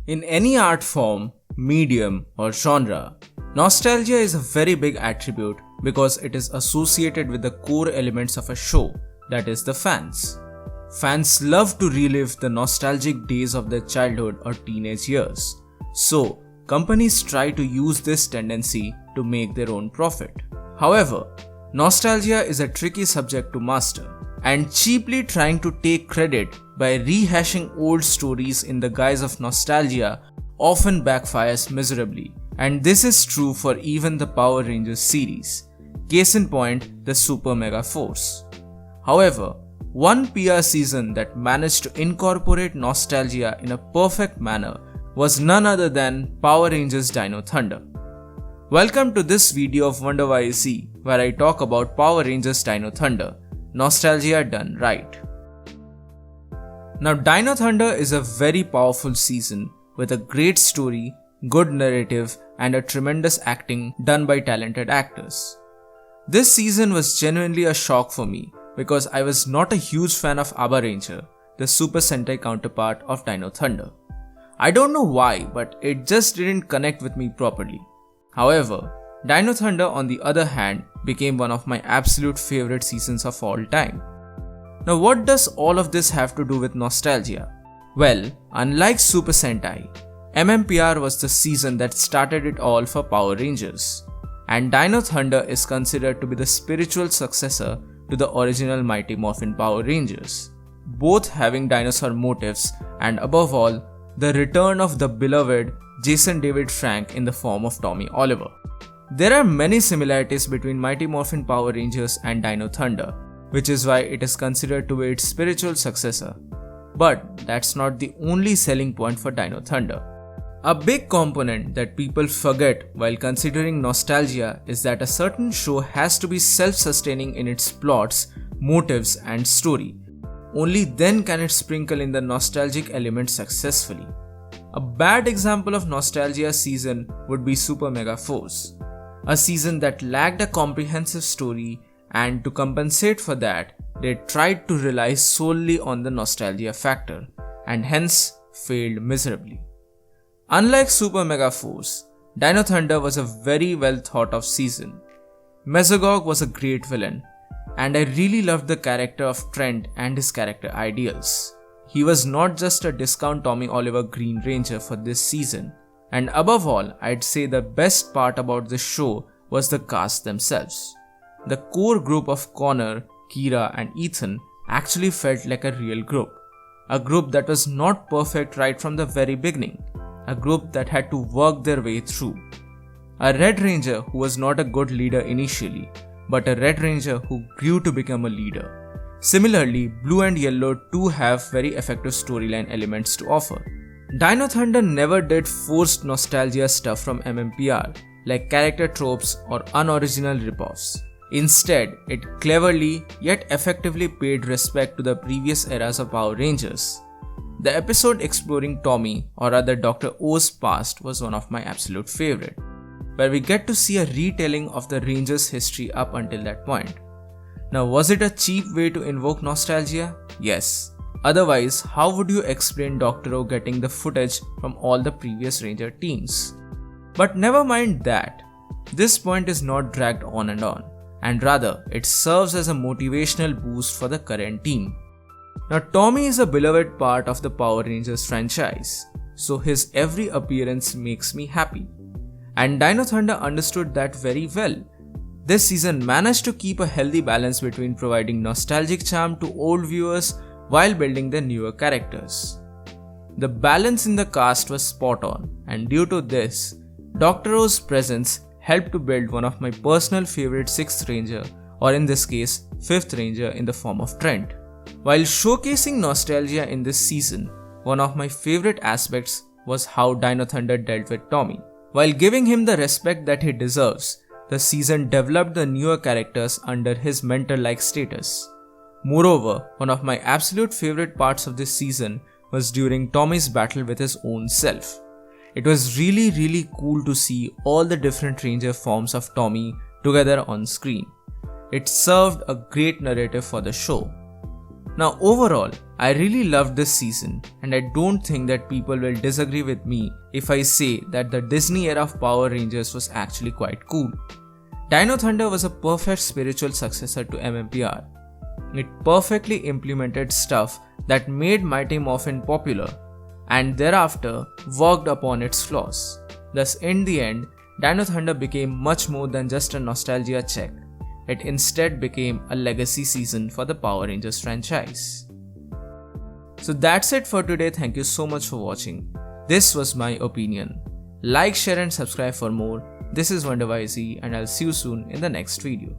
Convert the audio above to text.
In any art form, medium, or genre, nostalgia is a very big attribute because it is associated with the core elements of a show, that is, the fans. Fans love to relive the nostalgic days of their childhood or teenage years. So, companies try to use this tendency to make their own profit. However, nostalgia is a tricky subject to master, and cheaply trying to take credit by rehashing old stories in the guise of nostalgia often backfires miserably, and this is true for even the Power Rangers series. Case in point, the Super Mega Force. However, one PR season that managed to incorporate nostalgia in a perfect manner was none other than Power Rangers Dino Thunder. Welcome to this video of whyZ, where I talk about Power Rangers Dino Thunder, nostalgia done right. Now, Dino Thunder is a very powerful season with a great story, good narrative, and a tremendous acting done by talented actors. This season was genuinely a shock for me because I was not a huge fan of Aba Ranger, the Super Sentai counterpart of Dino Thunder. I don't know why, but it just didn't connect with me properly. However, Dino Thunder on the other hand became one of my absolute favorite seasons of all time. Now, what does all of this have to do with nostalgia? Well, unlike Super Sentai, MMPR was the season that started it all for Power Rangers, and Dino Thunder is considered to be the spiritual successor to the original Mighty Morphin Power Rangers, both having dinosaur motifs and above all, the return of the beloved Jason David Frank in the form of Tommy Oliver. There are many similarities between Mighty Morphin Power Rangers and Dino Thunder, which is why it is considered to be its spiritual successor. But that's not the only selling point for Dino Thunder. A big component that people forget while considering nostalgia is that a certain show has to be self-sustaining in its plots, motives, and story. Only then can it sprinkle in the nostalgic element successfully. A bad example of nostalgia season would be Super Mega Force, a season that lacked a comprehensive story, and to compensate for that, they tried to rely solely on the nostalgia factor, and hence failed miserably. Unlike Super Mega Force, Dino Thunder was a very well thought of season. Mesogog was a great villain, and I really loved the character of Trent and his character ideals. He was not just a discount Tommy Oliver Green Ranger for this season, and above all, I'd say the best part about this show was the cast themselves. The core group of Connor, Kira, and Ethan actually felt like a real group. A group that was not perfect right from the very beginning. A group that had to work their way through. A Red Ranger who was not a good leader initially, but a Red Ranger who grew to become a leader. Similarly, Blue and Yellow too have very effective storyline elements to offer. Dino Thunder never did forced nostalgia stuff from MMPR, like character tropes or unoriginal ripoffs. Instead, it cleverly yet effectively paid respect to the previous eras of Power Rangers. The episode exploring Tommy, or rather Dr. O's past, was one of my absolute favorite, where we get to see a retelling of the Rangers' history up until that point. Now, was it a cheap way to invoke nostalgia? Yes. Otherwise, how would you explain Dr. O getting the footage from all the previous Ranger teams? But never mind that. This point is not dragged on, and rather, it serves as a motivational boost for the current team. Now, Tommy is a beloved part of the Power Rangers franchise, so his every appearance makes me happy. And Dino Thunder understood that very well. This season managed to keep a healthy balance between providing nostalgic charm to old viewers while building the newer characters. The balance in the cast was spot on, and due to this, Dr. O's presence helped to build one of my personal favorite 6th Ranger, or in this case, 5th Ranger in the form of Trent. While showcasing nostalgia in this season, one of my favorite aspects was how Dino Thunder dealt with Tommy. While giving him the respect that he deserves, the season developed the newer characters under his mentor-like status. Moreover, one of my absolute favorite parts of this season was during Tommy's battle with his own self. It was really cool to see all the different Ranger forms of Tommy together on screen. It served a great narrative for the show. Now overall, I really loved this season and I don't think that people will disagree with me if I say that the Disney era of Power Rangers was actually quite cool. Dino Thunder was a perfect spiritual successor to MMPR. It perfectly implemented stuff that made Mighty Morphin popular and thereafter worked upon its flaws. Thus in the end, Dino Thunder became much more than just a nostalgia check. It instead became a legacy season for the Power Rangers franchise. So that's it for today. Thank you so much for watching. This was my opinion. Like, share and subscribe for more. This is whyZ and I'll see you soon in the next video.